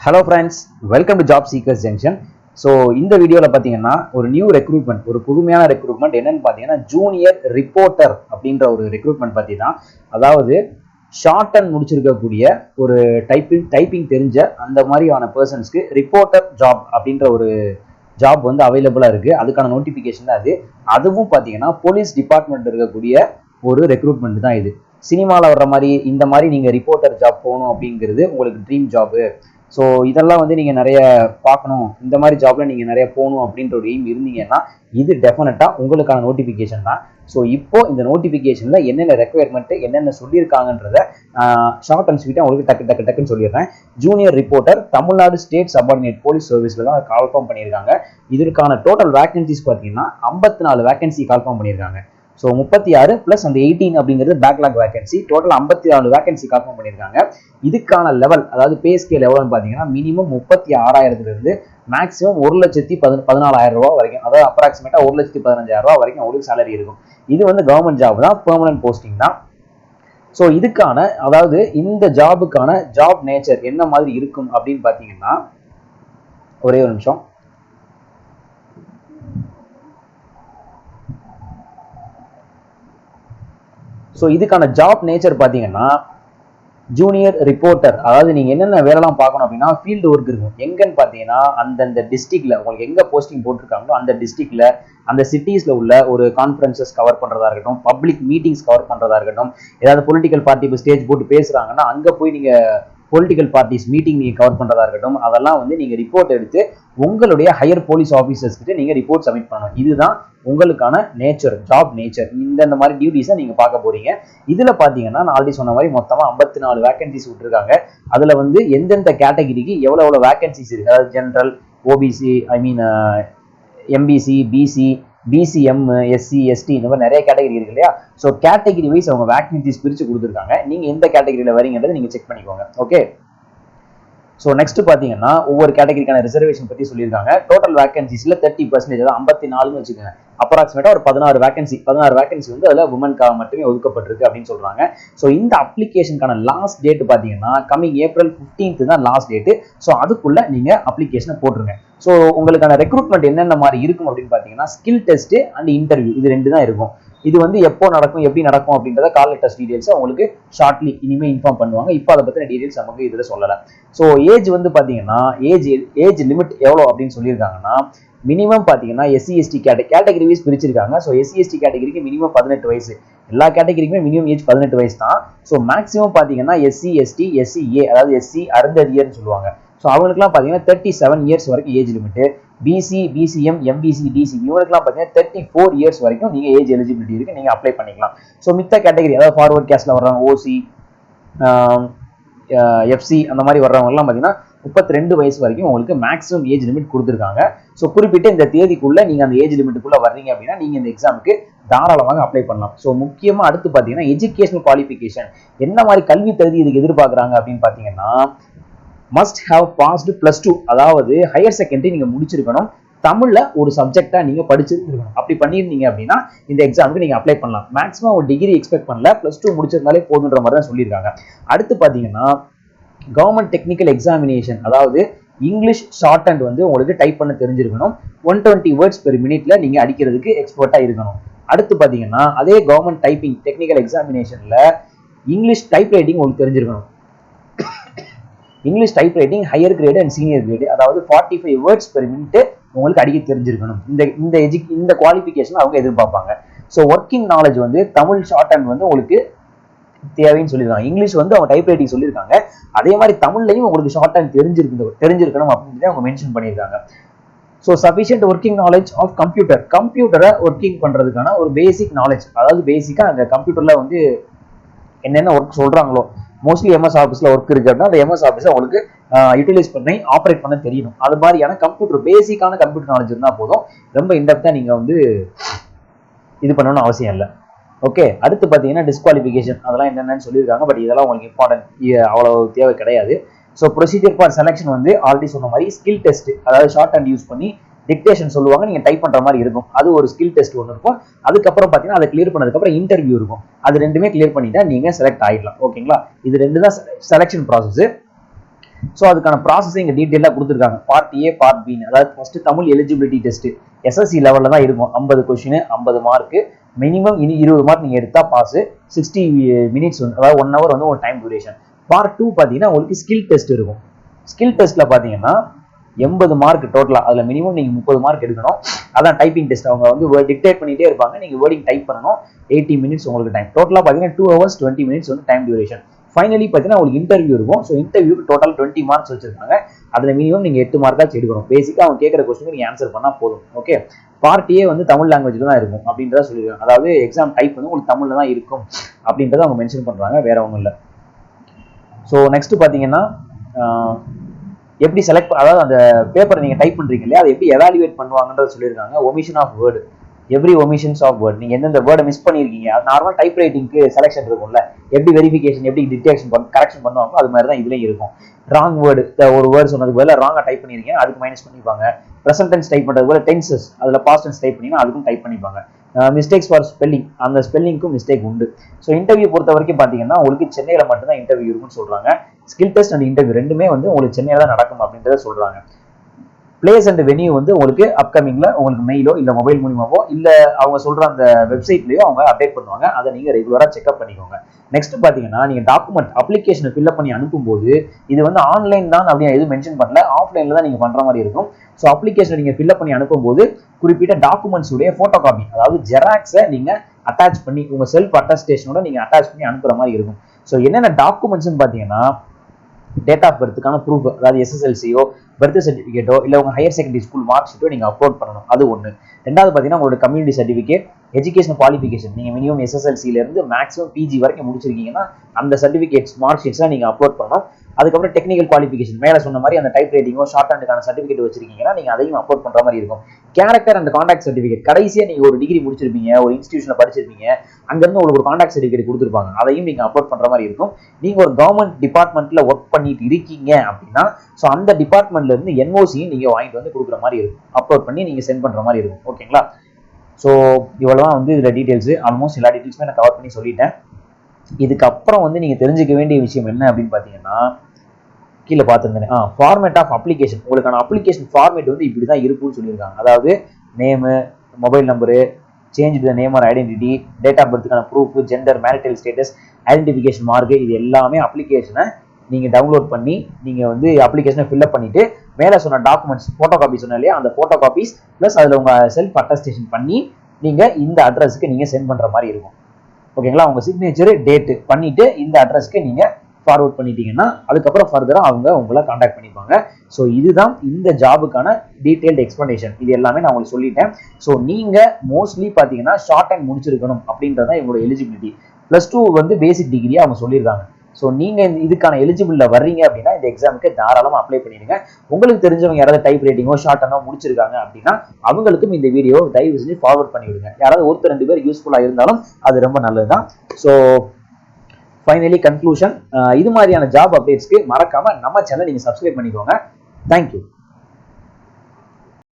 Hello friends, welcome to job seekers junction. So இந்த வீடியோவில் பார்த்தீங்கன்னா ஒரு நியூ ரெக்ரூட்மெண்ட், ஒரு புதுமையான ரெக்ரூட்மெண்ட் என்னன்னு பார்த்தீங்கன்னா ஜூனியர் ரிப்போர்ட்டர் அப்படின்ற ஒரு ரெக்ரூட்மெண்ட் பற்றி தான். அதாவது ஷார்ட் அண்ட் முடிச்சிருக்கக்கூடிய ஒரு டைப்பிங் தெரிஞ்ச அந்த மாதிரியான பர்சன்ஸ்க்கு ரிப்போர்ட்டர் ஜாப் அப்படின்ற ஒரு ஜாப் வந்து அவைலபிளாக இருக்குது. அதுக்கான நோட்டிஃபிகேஷன் தான் அதுவும் பார்த்தீங்கன்னா போலீஸ் டிபார்ட்மெண்ட் இருக்கக்கூடிய ஒரு ரெக்ரூட்மெண்ட் தான் இது. சினிமாவில் வர்ற மாதிரி இந்த மாதிரி நீங்கள் ரிப்போர்ட்டர் ஜாப் போகணும் அப்படிங்கிறது உங்களுக்கு ட்ரீம் ஜாபு. ஸோ இதெல்லாம் வந்து நீங்கள் நிறைய பார்க்கணும், இந்த மாதிரி ஜாப்ல நீங்கள் நிறைய போகணும் அப்படின்ற ஒரு எய்ம் இருந்தீங்கன்னா இது டெஃபினட்டாக உங்களுக்கான நோட்டிஃபிகேஷன் தான். ஸோ இப்போ இந்த நோட்டிஃபிகேஷனில் என்னென்ன ரெக்குயர்மெண்ட்டு என்னென்ன சொல்லியிருக்காங்கன்றத ஷார்ட் அண்ட் ஸ்வீட்டாக உங்களுக்கு டக்குன்னு சொல்லிடுறேன். Junior reporter Tamil Nadu state subordinate police சர்வீஸில் தான் கால்ஃபார்ம் பண்ணியிருக்காங்க. இதற்கான டோட்டல் வேகன்சிஸ் பார்த்தீங்கன்னா 54 வேகன்சி கால்ஃபார்ம் பண்ணியிருக்காங்க. ஸோ 36 + அந்த 18 அப்படிங்கிறது பேக்லாக் வேகன்சி. டோட்டல் 54 வேகன்சி கால்ஃபார்ம் பண்ணியிருக்காங்க. இதுக்கான லெவல், அதாவது பே ஸ்கேல் எவ்வளோன்னு பார்த்தீங்கன்னா மினிமம் 36,000 மேக்ஸிமம் 1,14,000 ரூபா வரைக்கும், அதாவது அப்ராக்சிமேட்டாக 1,15,000 ரூபா வரைக்கும் உங்களுக்கு சேலரி இருக்கும். இது வந்து கவர்மெண்ட் ஜாப் தான், பெர்மனன்ட் போஸ்டிங் தான். ஸோ இதுக்கான, அதாவது இந்த ஜாபுக்கான ஜாப் நேச்சர் என்ன மாதிரி இருக்கும் அப்படின்னு பார்த்தீங்கன்னா, ஒரே ஒரு நிமிஷம். ஸோ இதுக்கான ஜாப் நேச்சர் பார்த்தீங்கன்னா ஜூனியர் ரிப்போர்ட்டர், அதாவது நீங்கள் என்னென்ன வேலைலாம் பார்க்கணும் அப்படின்னா ஃபீல்டு ஒர்க் இருக்கும். எங்கன்னு பார்த்தீங்கன்னா அந்தந்த டிஸ்ட்ரிக்ட்ல உங்களுக்கு எங்கே போஸ்டிங் போட்டிருக்காங்களோ அந்த டிஸ்ட்ரிக்ட்ல அந்த சிட்டிஸில் உள்ள ஒரு கான்ஃபரன்சஸ் கவர் பண்ணுறதா இருக்கட்டும், பப்ளிக் மீட்டிங்ஸ் கவர் பண்ணுறதா இருக்கட்டும், ஏதாவது பொலிட்டிக்கல் பார்ட்டி இப்போ ஸ்டேஜ் போட்டு பேசுகிறாங்கன்னா அங்கே போய் நீங்கள் பொலிட்டிக்கல் பார்ட்டிஸ் மீட்டிங் நீங்கள் கவர் பண்ணுறதா இருக்கட்டும், அதெல்லாம் வந்து நீங்கள் ரிப்போர்ட் எடுத்து உங்களுடைய ஹையர் போலீஸ் ஆஃபீஸர்ஸ் கிட்ட நீங்கள் ரிப்போர்ட் சப்மிட் பண்ணணும். இதுதான் உங்களுக்கான நேச்சர், ஜாப் நேச்சர். இந்த மாதிரி டியூட்டிஸை நீங்கள் பார்க்க போறீங்க. இதில் பார்த்தீங்கன்னா நான் ஆல்ரெடி சொன்ன மாதிரி மொத்தமாக 54 வேகன்சிஸ் விட்டுருக்காங்க. அதில் வந்து எந்தெந்த கேட்டகிரிக்கு எவ்வளோ வேகன்சிஸ் இருக்குது, அதாவது general, OBC, MBC, BC, BCM, SC, ST, இந்த மாதிரி நிறைய கேட்டகரி இருக்கு இல்லையா. ஸோ கேட்டகரி வைஸ் அவங்க வேகன்சிஸ் பிரித்து கொடுத்துருக்காங்க. நீங்கள் எந்த கேட்டகரியில் வரீங்கன்றதை நீங்கள் செக் பண்ணிக்கோங்க. ஓகே. ஸோ நெக்ஸ்ட் பார்த்தீங்கன்னா ஒவ்வொரு கேட்டகரிக்கான ரிசர்வேஷன் பற்றி சொல்லியிருக்காங்க. டோட்டல் வேகன்சிஸில் 30%, அதாவது 54ன்னு வச்சுக்கோங்க, அப்ராக்சிமேட்டாக ஒரு 16 வேகன்சி வந்து அதில் உமனுக்காக மட்டுமே ஒதுக்கப்பட்டிருக்கு அப்படின்னு சொல்கிறாங்க. ஸோ இந்த அப்ளிகேஷனுக்கான லாஸ்ட் டேட் பார்த்தீங்கன்னா கம்மிங் April 15 தான் லாஸ்ட் டேட்டு. ஸோ அதுக்குள்ளே நீங்கள் அப்ளிகேஷனை போட்டுருங்க. ஸோ உங்களுக்கான ரெக்ரூட்மெண்ட் என்னென்ன மாதிரி இருக்கும் அப்படின்னு பார்த்தீங்கன்னா ஸ்கில் டெஸ்ட் அண்ட் இன்டர்வியூ, இது 2 தான் இருக்கும். இது வந்து எப்போ நடக்கும், எப்படி நடக்கும் அப்படின்றத கால் லெட்டர்ஸ் டீடைல்ஸ் உங்களுக்கு ஷார்ட்லி இனிமேல் இன்ஃபார்ம் பண்ணுவாங்க. இப்போ அதை பற்றின டீடைல்ஸ் நமக்கு இதில் சொல்லலை. ஸோ ஏஜ் வந்து பார்த்தீங்கன்னா ஏஜ் லிமிட் எவ்வளோ அப்படின்னு சொல்லியிருக்காங்கன்னா மினிமம் பார்த்தீங்கன்னா எஸ்சி எஸ்டி கேட்டகரி வைஸ் பிரிச்சிருக்காங்க. ஸோ எஸ்சி எஸ்டி கேட்டகரிக்கு மினிமம் 18 வயசு, எல்லா கேட்டகரிக்குமே மினிமம் ஏஜ் 18 வயசு தான். ஸோ மேக்ஸிமம் பார்த்தீங்கன்னா எஸ்சி எஸ்டி, எஸ்சிஏ, அதாவது எஸ்சி அருந்ததியர்னு சொல்லுவாங்க. ஸோ அவங்களுக்குலாம் பார்த்தீங்கன்னா 37 இயர்ஸ் வரைக்கும் age limit. BC, BCM, MBC, DC இவங்களுக்குலாம் பார்த்தீங்கன்னா 34 இயர்ஸ் வரைக்கும் நீங்கள் ஏஜ் எலிஜிபிலிட்டி இருக்குது, நீங்கள் அப்ளை பண்ணிக்கலாம். ஸோ மித்த கேட்டகரி, அதாவது ஃபார்வர்ட் கேஸ்டில் வர்றவங்க, ஓசி, எஃப்சி அந்த மாதிரி வர்றவங்கலாம் பார்த்தீங்கன்னா 32 வயசு வரைக்கும் உங்களுக்கு மேக்ஸிமம் ஏஜ் லிமிட் கொடுத்துருக்காங்க. ஸோ குறிப்பிட்ட இந்த தேதிக்குள்ளே நீங்கள் அந்த ஏஜ் லிமிட்டுக்குள்ளே வர்றீங்க அப்படின்னா நீங்கள் இந்த எக்ஸாமுக்கு தாராளமாக அப்ளை பண்ணலாம். ஸோ முக்கியமாக அடுத்து பார்த்தீங்கன்னா எஜுகேஷனல் குவாலிஃபிகேஷன், என்ன மாதிரி கல்வி தகுதி இதுக்கு எதிர்பார்க்குறாங்க அப்படின்னு பார்த்தீங்கன்னா மஸ்ட் ஹேவ் பாஸ்டு +2, அதாவது ஹையர் செகண்டரி நீங்கள் முடிச்சிருக்கணும், தமிழ்ல ஒரு சப்ஜெக்டா நீங்க படிச்சிருக்கணும். அப்படி பண்ணியிருந்தீங்க அப்படின்னா இந்த எக்ஸாமுக்கு நீங்க அப்ளை பண்ணலாம். மேக்ஸிமம் ஒரு டிகிரி எக்ஸ்பெக்ட் பண்ணல, +2 முடிச்சிருந்தாலே போதுன்ற மாதிரி தான் சொல்லியிருக்காங்க. அடுத்து பார்த்தீங்கன்னா கவர்மெண்ட் டெக்னிக்கல் எக்ஸாமினேஷன், அதாவது இங்கிலீஷ் ஷார்ட் அண்ட் வந்து உங்களுக்கு டைப் பண்ண தெரிஞ்சிருக்கணும். 120 வேர்ட்ஸ் பெர் மினிட்ல நீங்க அடிக்கிறதுக்கு எக்ஸ்பர்ட்டா இருக்கணும். அடுத்து பார்த்தீங்கன்னா அதே கவர்மெண்ட் டைப்பிங் டெக்னிக்கல் எக்ஸாமினேஷன்ல இங்கிலீஷ் டைப் ரைட்டிங் உங்களுக்கு தெரிஞ்சிருக்கணும். English type writing higher grade and senior grade, அதாவது 45 வேர்ட்ஸ் பெர் மினிட் உங்களுக்கு அடிக்க தெரிஞ்சிருக்கணும். இந்த குவாலிஃபிகேஷன் அவங்க எதிர்பார்ப்பாங்க. ஸோ ஒர்க்கிங் நாலேஜ் வந்து தமிழ் ஷார்ட் அண்ட் வந்து உங்களுக்கு தேவைன்னு சொல்லியிருக்காங்க. இங்கிலீஷ் வந்து அவங்க டைப் ரைட்டிங் சொல்லியிருக்காங்க. அதே மாதிரி தமிழ்லையும் உங்களுக்கு ஷார்ட் அண்ட் தெரிஞ்சிருக்கணும் அப்படின்னு அவங்க மென்ஷன் பண்ணியிருக்காங்க. So sufficient working knowledge of கம்ப்யூட்டரை ஒர்க்கிங் பண்ணுறதுக்கான ஒரு பேசிக் நாலேஜ், அதாவது பேசிக்காக அந்த கம்ப்யூட்டரில் வந்து என்னென்ன ஒர்க் சொல்கிறாங்களோ, மோஸ்ட்லி எம்எஸ் ஆஃபீஸில் ஒர்க் இருக்குது அப்படின்னா அந்த எம்எஸ் ஆஃபீஸை உங்களுக்கு யூட்டிலைஸ் பண்ணி ஆப்ரேட் பண்ண தெரியணும். அது மாதிரியான பேசிக்கான கம்ப்யூட்டர் நாலேஜ் இருந்தால் போதும். ரொம்ப இன்டெப்த்தாக நீங்கள் வந்து இது பண்ணணும்னு அவசியம் இல்லை. ஓகே. அடுத்து பார்த்தீங்கன்னா டிஸ்குவாலிஃபிகேஷன், அதெல்லாம் என்னென்னு சொல்லியிருக்காங்க. பட் இதெல்லாம் உங்களுக்கு இம்பார்ட்டன்ட், அவ்வளோ தேவை கிடையாது. ஸோ ப்ரொசீஜர் ஃபார் செலெக்ஷன் வந்து ஆல்ரெடி சொன்ன மாதிரி ஸ்கில் டெஸ்ட், அதாவது ஷார்ட் அண்ட் யூஸ் பண்ணி டிக்டேஷன் சொல்லுவாங்க, நீங்க டைப் பண்ற மாதிரி இருக்கும். அது ஒரு ஸ்கில் டெஸ்ட் ஒன்று இருக்கும். அதுக்கப்புறம் பார்த்தீங்கன்னா அதை கிளியர் பண்ணதுக்கப்புறம் இன்டர்வியூ இருக்கும். அது ரெண்டுமே கிளியர் பண்ணிட்டா நீங்க செலக்ட் ஆகிடலாம். ஓகேங்களா. இது 2 தான் செலெக்ஷன் ப்ராசஸ். ஸோ அதுக்கான ப்ராசஸ் இங்கே டீட்டெயிலாக கொடுத்துருக்காங்க. பார்ட் ஏ, பார்ட் பின்னு. அதாவது first Tamil eligibility test SSC லெவலில் தான் இருக்கும். 50 கொஸ்டின், 50 மார்க்கு, மினிமம் 20 மார்க் நீங்கள் எடுத்தால் பாஸ். 60 மினிட்ஸ் வந்து, அதாவது 1 ஹவர் வந்து ஒரு டைம் டியூரேஷன். பார்ட் 2 பார்த்தீங்கன்னா உங்களுக்கு ஸ்கில் டெஸ்ட் இருக்கும். ஸ்கில் டெஸ்ட்டில் பார்த்தீங்கன்னா 80 மார்க் டோட்டலாக. அதில் மினிமம் நீங்கள் 30 மார்க் எடுக்கணும். அதான் டைப்பிங் டெஸ்ட். அவங்க வந்து டிக்டேட் பண்ணிகிட்டே இருப்பாங்க, நீங்கள் வேர்டிங் டைப் பண்ணணும். 80 மினிட்ஸ் உங்களுக்கு டைம். டோட்டலாக பார்த்தீங்கன்னா 2 ஹவர்ஸ் 20 மினிட்ஸ் வந்து டைம் டியூரேஷன். ஃபைனலி பார்த்தீங்கன்னா உங்களுக்கு இன்டர்வியூ இருக்கும். ஸோ இன்டர்வியூக்கு டோட்டல் 20 மார்க்ஸ் வச்சிருக்காங்க. அதில் மினிமம் நீங்கள் 8 மார்க்காச்சும் எடுக்கணும். பேசிக்காக அவங்க கேட்குற கொஸ்டினுக்கு நீங்கள் ஆன்சர் பண்ணால் போதும். ஓகே, பார்ட் ஏ வந்து தமிழ் லாங்குவேஜில் தான் இருக்கும் அப்படின்றத சொல்லியிருக்காங்க. அதாவது எக்ஸாம் டைப் வந்து உங்களுக்கு தமிழில் தான் இருக்கும் அப்படின்றத அவங்க மென்ஷன் பண்ணுறாங்க, வேற ஒன்றும் இல்லை. ஸோ நெக்ஸ்ட் பார்த்தீங்கன்னா எப்படி செலக்ட், அதாவது அந்த பேப்பரை நீங்கள் டைப் பண்ணுறீங்க இல்லையா, அதை எப்படி எவாலுவேட் பண்ணுவாங்கன்றத சொல்லியிருக்காங்க. Omission of word, every omissions of word. நீங்கள் எந்தெந்த வேர்டை மிஸ் பண்ணியிருக்கீங்க, அது நார்மல் டைப் ரைட்டிங்க்கு செலெக்ஷன் இருக்கும்ல, எப்படி வெரிஃபிகேஷன், எப்படி டிடெக்ஷன் கரெக்ஷன் பண்ணுவாங்க, அது மாதிரி தான் இதுலேயும் இருக்கும். ராங் வேர்டு, ஒரு வேர்டு சொன்னதுக்கு பதிலாக ராங்காக டைப் பண்ணியிருக்கீங்க, அதுக்கு மைனஸ் பண்ணிப்பாங்க. ப்ரெசன்ட் டென்ஸ் டைப் பண்ணுறது போல டென்சஸ், அதில் பாஸ்ட் டென்ஸ் டைப் பண்ணிங்கன்னா அதுக்கும் டைப் பண்ணிப்பாங்க. மிஸ்டேக்ஸ் ஃபார் ஸ்பெல்லிங், அந்த ஸ்பெல்லிங்க்கும் மிஸ்டேக் உண்டு. ஸோ இன்டர்வியூ பொறுத்த வரைக்கும் பார்த்தீங்கன்னா உங்களுக்கு சென்னையில் மட்டும்தான் இன்டர்வியூ இருக்குன்னு சொல்கிறாங்க. ஸ்கில் டெஸ்ட் அண்ட் இன்டர்வியூ ரெண்டுமே வந்து உங்களுக்கு சென்னையில் தான் நடக்கும் அப்படின்றத சொல்கிறாங்க. பிளேஸ் அண்ட் வென்யூ வந்து உங்களுக்கு அப்கமிங்ல உங்களுக்கு மெயிலோ இல்லை மொபைல் மூலியமாவோ இல்லை அவங்க சொல்ற அந்த வெப்சைட்லயோ அவங்க அப்டேட் பண்ணுவாங்க. அதை நீங்க ரெகுலரா செக்அப் பண்ணிக்கோங்க. நெக்ஸ்ட் பாத்தீங்கன்னா நீங்க டாக்குமெண்ட் அப்ளிகேஷனை ஃபில்அப் பண்ணி அனுப்பும்போது இது வந்து ஆன்லைன் தான் அப்படின்னு எதுவும் மென்ஷன் பண்ணல, ஆஃப்லைன்ல தான் நீங்க பண்ற மாதிரி இருக்கும். ஸோ அப்ளிகேஷனை நீங்க ஃபில்அப் பண்ணி அனுப்பும்போது குறிப்பிட்ட டாக்குமெண்ட்ஸ் உடைய போட்டோ காப்பி, அதாவது ஜெராக்ஸை நீங்க அட்டாச் பண்ணி உங்க செல்ஃப் அட்டஸ்டேஷனோட நீங்க அட்டாச் பண்ணி அனுப்புற மாதிரி இருக்கும். ஸோ என்னென்ன டாக்குமெண்ட்ஸ்னு பாத்தீங்கன்னா டேட் ஆஃப் பர்த்துக்கான ப்ரூஃப், அதாவது எஸ்எஸ்எல்சியோ பர்த் சர்டிஃபிகேட்டோ இல்லை உங்கள் higher secondary school mark Shito நீங்கள் அப்லோட் பண்ணணும். அது ஒன்று. ரெண்டாவது பார்த்தீங்கன்னா உங்களோட கம்யூனிட்டி சர்டிஃபிகேட், எஜுகேஷன் குவாலிஃபிகேஷன், நீங்கள் மினிமம் எஸ்எஸ்எல்சியிலேருந்து மேக்ஸிமம் பிஜி வரைக்கும் முடிச்சிருக்கீங்கன்னா அந்த சர்டிஃபிகேட்ஸ் மார்க் ஷீட்ஸ்லாம் நீங்கள் அப்லோட் பண்ணணும். அதுக்கப்புறம் டெக்னிக்கல் குவாலிஃபிகேஷன், மேலே சொன்ன மாதிரி அந்த டைப் ரைட்டிங்கோ ஷார்ட் ஹேண்டுக்கான சர்டிஃபிகேட் வச்சிருக்கீங்கன்னா நீங்கள் அதையும் அப்லோட் பண்ணுற மாதிரி இருக்கும். கேரக்டர் அண்ட் கான்டாக்ட் சர்டிஃபிகேட், கடைசியாக நீங்கள் ஒரு டிகிரி முடிச்சிருப்பீங்க, ஒரு இன்ஸ்டியூஷனில் படிச்சிருப்பீங்க, அங்கேருந்து உங்களுக்கு ஒரு கான்டாக்ட் சர்டிஃபிகேட் கொடுத்துருப்பாங்க, அதையும் நீங்கள் அப்லோட் பண்ணுற மாதிரி இருக்கும். நீங்கள் ஒரு கவர்மெண்ட் டிபார்ட்மெண்ட்டில் ஒர்க் பண்ணிட்டு இருக்கீங்க அப்படின்னா ஸோ அந்த டிபார்ட்மெண்ட்ல இருந்து என்ஓசியும் நீங்கள் வாங்கிட்டு வந்து கொடுக்குற மாதிரி இருக்கும், அப்லோட் பண்ணி நீங்கள் சென்ட் பண்ணுற மாதிரி இருக்கும். ஓகேங்களா? ஸோ இவ்வளோதான் வந்து இதில் டீட்டெயில்ஸ். ஆல்மோஸ்ட் எல்லா டீட்டெயில்ஸுமே நான் கவர் பண்ணி சொல்லிட்டேன். இதுக்கப்புறம் வந்து நீங்கள் தெரிஞ்சுக்க வேண்டிய விஷயம் என்ன அப்படின்னு பார்த்தீங்கன்னா, கீழே பார்த்துருந்தேன் ஃபார்மேட் ஆஃப் அப்ளிகேஷன். உங்களுக்கான அப்ளிகேஷன் ஃபார்மேட் வந்து இப்படி தான் இருக்கும்னு சொல்லியிருக்காங்க. அதாவது name, mobile number, change the name or identity, date of பர்த்துக்கான proof, gender, marital status, identification mark, இது எல்லாமே அப்ளிகேஷனை நீங்கள் டவுன்லோட் பண்ணி நீங்கள் வந்து அப்ளிகேஷனை ஃபில்அப் பண்ணிட்டு மேலே சொன்ன டாக்குமெண்ட்ஸ் ஃபோட்டோ காப்பி சொன்ன இல்லையா, அந்த ஃபோட்டோ காப்பீஸ் ப்ளஸ் அதில் உங்கள் செல்ஃப் அட்டஸ்டேஷன் பண்ணி நீங்கள் இந்த அட்ரஸ்க்கு நீங்கள் சென்ட் பண்ணுற மாதிரி இருக்கும். ஓகேங்களா? உங்கள் சிக்னேச்சர் டேட்டு பண்ணிவிட்டு இந்த அட்ரஸ்க்கு நீங்கள் ஃபார்வர்ட் பண்ணிட்டீங்கன்னா அதுக்கப்புறம் ஃபர்தராக அவங்க உங்களை காண்டாக்ட் பண்ணிப்பாங்க. ஸோ இதுதான் இந்த ஜாபுக்கான டீட்டெயில்டு எக்ஸ்பிளனேஷன். இது எல்லாமே நான் உங்களுக்கு சொல்லிட்டேன். ஸோ நீங்கள் மோஸ்ட்லி பார்த்தீங்கன்னா ஷார்ட் அண்ட் முடிச்சிருக்கணும் அப்படின்றதான் இவங்களோட எலிஜிபிலிட்டி. +2 வந்து பேசிக் டிகிரியாக அவங்க சொல்லியிருக்காங்க. ஸோ நீங்கள் இதுக்கான எலிஜிபிளில் வர்றீங்க அப்படின்னா இந்த எக்ஸாமுக்கு தாராளமாக அப்ளை பண்ணிடுங்க. உங்களுக்கு தெரிஞ்சவங்க யாராவது டைப் ரைட்டிங்கோ ஷார்ட் அண்டோ முடிச்சிருக்காங்க அப்படின்னா அவங்களுக்கும் இந்த வீடியோ தயவு செஞ்சு ஃபார்வர்ட் பண்ணி விடுங்க. யாராவது ஒருத்தர் 2 பேர் யூஸ்ஃபுல்லாக இருந்தாலும் அது ரொம்ப நல்லது தான். ஸோ ஃபைனலி கன்க்ளூஷன், இது மாதிரியான ஜாப் அப்டேட்ஸ்க்கு மறக்காம நம்ம சேனல் நீங்கள் சப்ஸ்கிரைப் பண்ணிக்கோங்க. தேங்க்யூ.